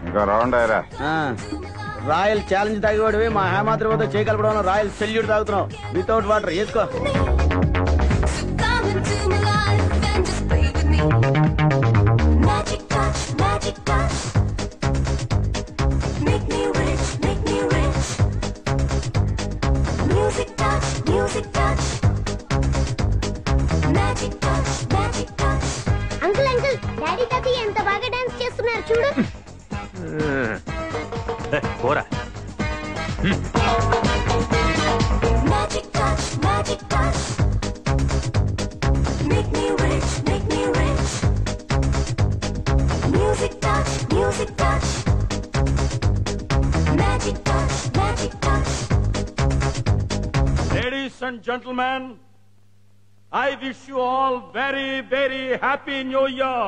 ఇంకా రౌండ్ అయ్యారా? Royal challenge తాగేవాడివి మా హేమాద్రి వద్ద చేయగలపడం రాయల్ సెల్యూట్ తాగుతున్నావు వితౌట్ వాటర్. వేసుకో. అంకుల్ అంకుల్ డాడీ తాత ఎంత బాగా డాన్స్ చేస్తున్నారు చూడు. పోరా. Ladies and gentlemen, I wish you all very, very happy New Year.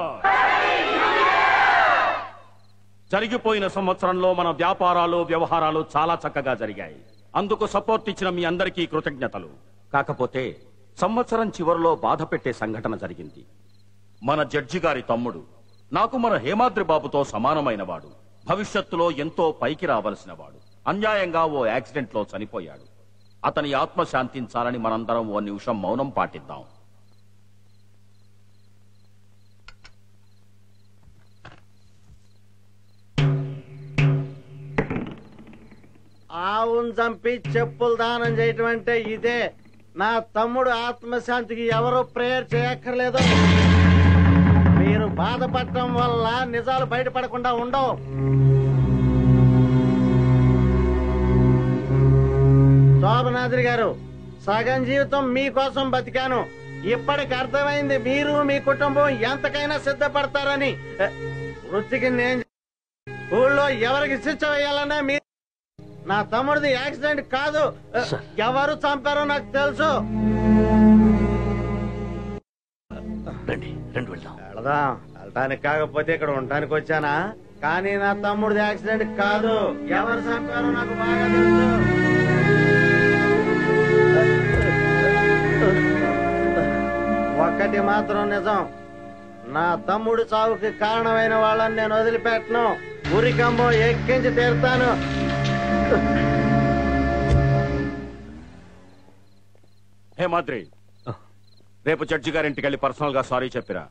జరిగిపోయిన సంవత్సరంలో మన వ్యాపారాలు వ్యవహారాలు చాలా చక్కగా జరిగాయి. అందుకు సపోర్ట్ ఇచ్చిన మీ అందరికీ కృతజ్ఞతలు. కాకపోతే సంవత్సరం చివరిలో బాధ పెట్టే సంఘటన జరిగింది. మన జడ్జి గారి తమ్ముడు నాకు మన హేమాద్రి బాబుతో సమానమైన వాడు, భవిష్యత్తులో ఎంతో పైకి రావలసిన వాడు అన్యాయంగా ఓ యాక్సిడెంట్ లో చనిపోయాడు. అతని ఆత్మ శాంతించాలని మనందరం ఓ నిమిషం మౌనం పాటిద్దాం. ఆవును చంపి చెప్పులు దానం చేయటం అంటే ఇదే. నా తమ్ముడు ఆత్మశాంతికి ఎవరో ప్రేయర్ చేయక్కర్లేదు. మీరు బాధపడటం వల్ల నిజాలు బయటపడకుండా ఉండవు. శోభనాద్రి గారు, సగం జీవితం మీకోసం బతికాను. ఇప్పటికి అర్థమైంది మీరు మీ కుటుంబం ఎంతకైనా సిద్ధపడతారని. వృత్తికి నేను ఊళ్ళో ఎవరికి శిక్ష వేయాలన్నా మీరు. నా తమ్ముడిది యాక్సిడెంట్ కాదు, ఎవరు చంపారో నాకు తెలుసు. వెళదాం. వెళ్ళటానికి కాకపోతే ఇక్కడ ఉండటానికి వచ్చానా? కానీ నా తమ్ముడిది యాక్సిడెంట్ కాదు, ఎవరు చంపారో నాకు బాగా తెలుసు. ఒక్కటి మాత్రం నిజం, నా తమ్ముడు చావుకి కారణమైన వాళ్ళని నేను వదిలిపెట్టను. ఉరికంబం ఎక్కించి తీరుతాను. హేమాద్రి, రేపు జడ్జి గారింటికి వెళ్ళి పర్సనల్ గా సారీ చెప్పిరా.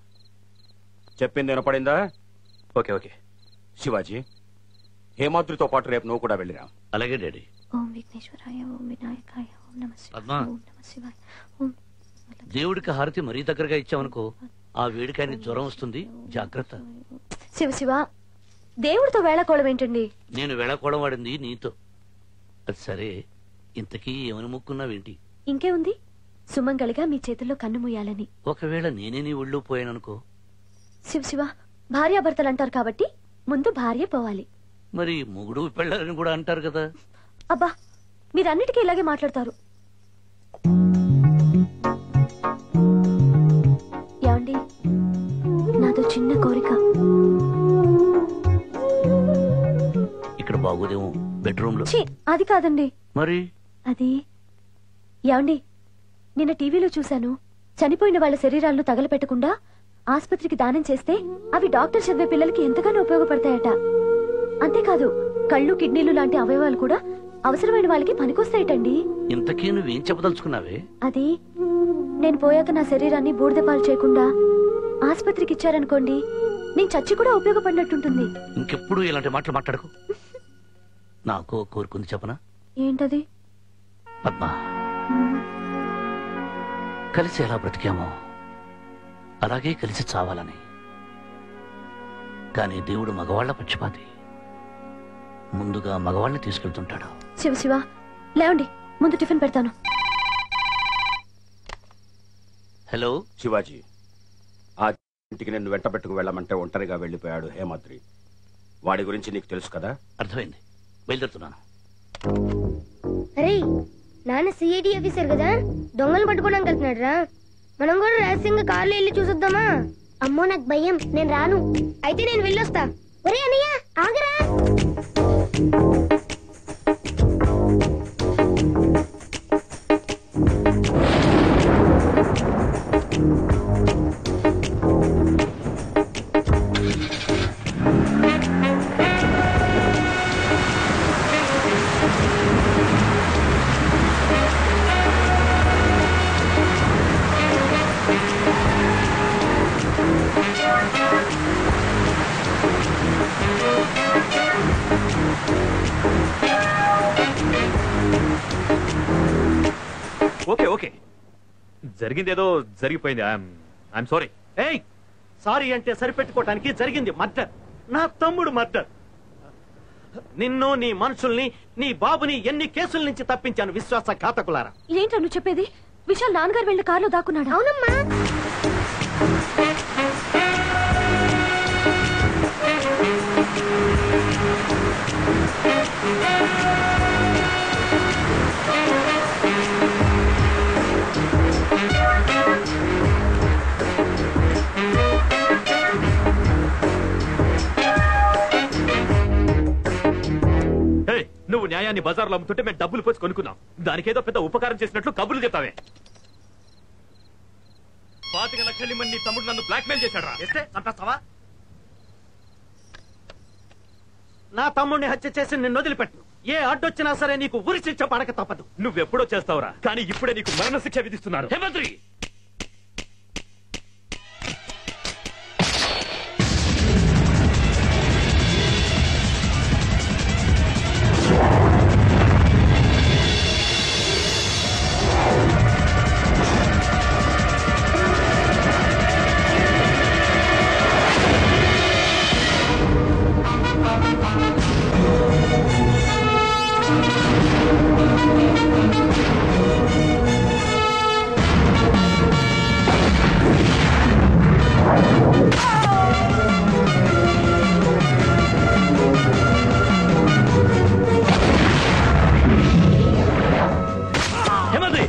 చెప్పింది వినపడిందా? Okay okay. శివాజీ, హేమాద్రితో పాటు రేపు నువ్వు కూడా వెళ్ళిరా. అలాగే డాడీ. దేవుడికి హారతి మరీ దగ్గరగా ఇచ్చామనుకో, ఆ వేడికాయని జ్వరం వస్తుంది, జాగ్రత్త. శివ శివ, దేవుడితో వేళకోళం ఏంటండి? నేను వేళకోళం వాడింది నీతో. అది సరే, ఇంతకీ ఏమని ముక్కున్నావేంటి? ఇంకే ఉంది, సుమంగళిగా మీ చేతుల్లో కన్ను మూయాలని. ఒకవేళ నేనే నీ ఒళ్ళు పోయాననుకో? శివ శివ, భార్యాభర్తలు అంటారు కాబట్టి ముందు భార్య పోవాలి. మరి మొగుడు పెళ్ళాలని కూడా అంటారు కదా. అబ్బా, మీరన్నిటికీ ఇలాగే మాట్లాడతారు. యాండి, నాదో చిన్న కోరిక. ఇక్కడ బాగోదేమో, బెడ్రూమ్ లో. అది కాదండి. మరి అది యాండి, నిన్న టీవీలో చూశాను, చనిపోయిన వాళ్ళ శరీరాలను తగలపెట్టకుండా ఆస్పత్రికి దానం చేస్తే అవి డాక్టర్ చదివే పిల్లలకి ఎంతగానో ఉపయోగపడతాయట. అంతేకాదు, కళ్ళు కిడ్నీలు లాంటి అవయవాలు కూడా అవసరమైన వాళ్ళకి పనికొస్తాయటండి. ఇంతకీ నువ్వేం చెప్పదలుచుకున్నావే? అది నేను పోయాక నా శరీరాన్ని బూడిదపాలు చేయకుండా ఆస్పత్రికి ఇచ్చారనుకోండి, నేను చచ్చి కూడా ఉపయోగపడినట్టుంటుంది. ఇంకెప్పుడు ఇలాంటి మాటలు మాట్లాడకు. నాకు కోరుకుంది చెప్పనా? ఏంటది? పద్మా, కలిసి ఎలా బ్రతికామో అలాగే కలిసి చావాలని. కానీ దేవుడు మగవాళ్ల పక్షపాతి, ముందుగా మగవాళ్ళని తీసుకెళ్తుంటాడు. శివ శివ, లేవండి, ముందు టిఫిన్ పెడతాను. హలో శివాజీ, ఆ ఇంటికి నిన్ను వెంట పెట్టుకు వెళ్ళమంటే ఒంటరిగా వెళ్లిపోయాడు హేమాద్రి. వాడి గురించి నీకు తెలుసు కదా? అర్థమైంది, బయలుదేరుతున్నాను. అరే, నాన్న సిఐడి ఆఫీసర్ కదా, దొంగలు పట్టుకోవడానికి వెళ్తున్నాడు రా. మనం కూడా రహస్యంగా కార్లో వెళ్ళి చూసొద్దామా? అమ్మో, నాకు భయం, నేను రాను. అయితే నేను వెళ్ళొస్తా. ఒరే అన్నయ్య, ఆగరా. జరిగిందేదో జరిగిపోయింది. I'm sorry. ఏయ్, సారీ అంటే సరిపెట్టుకోవటానికి జరిగింది మర్డర్. నా తమ్ముడు మర్డర్. నిన్ను, నీ మనుషుల్ని, నీ బాబుని ఎన్ని కేసుల నుంచి తప్పించాను విశ్వాసఘాతకులారా. ఏంటో నువ్వు చెప్పేది? విశాల్ నాన్నగారు వెళ్ళి కారులో దాక్కున్నాడు. అవునమ్మా. నువ్వు న్యాయాన్ని బజార్లో అమ్ముతుంటే మేము డబ్బులు పోసి కొనుక్కున్నాం. దానికేదో పెద్ద ఉపకారం చేసినట్లు కబుర్లు చెప్తావే. 25 లక్షలు ఇమ్మని నీ తమ్ముడు నన్ను బ్లాక్మెయిల్ చేశాడు. చంపేస్తావా? నా తమ్ముడిని హత్య చేసి నిన్ను వదిలిపెట్టు. ఏ అడ్డొచ్చినా సరే నీకు ఉరి శిక్ష పడక తప్పదు. నువ్వెప్పుడో చేస్తావురా, కానీ ఇప్పుడే నీకు మరణశిక్ష విధిస్తున్నారు. హేమంత్రి,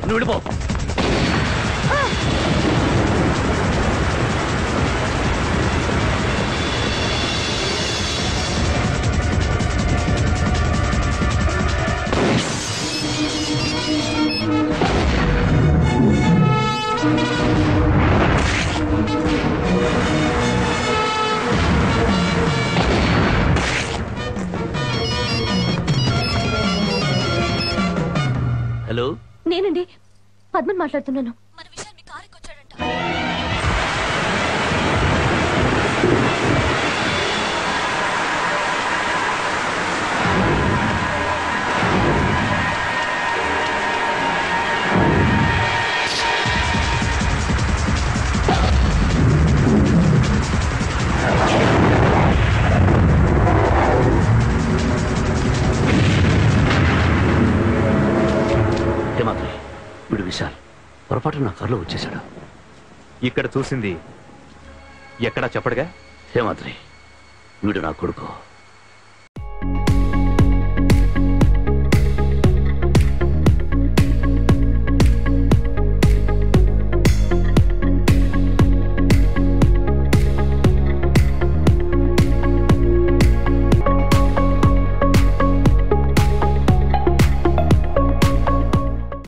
నువ్వు వెళ్ళిపో. హలో, నేనండి పద్మన్ మాట్లాడుతున్నాను. మన విషయం మీ కారుకి వచ్చాడంట. హేమాద్రి, వీడు విశాల్ పొరపాటు నా కారులో వచ్చేశాడు. ఇక్కడ చూసింది ఎక్కడా చెప్పడుగా. హేమాద్రి, వీడు నా కొడుకు.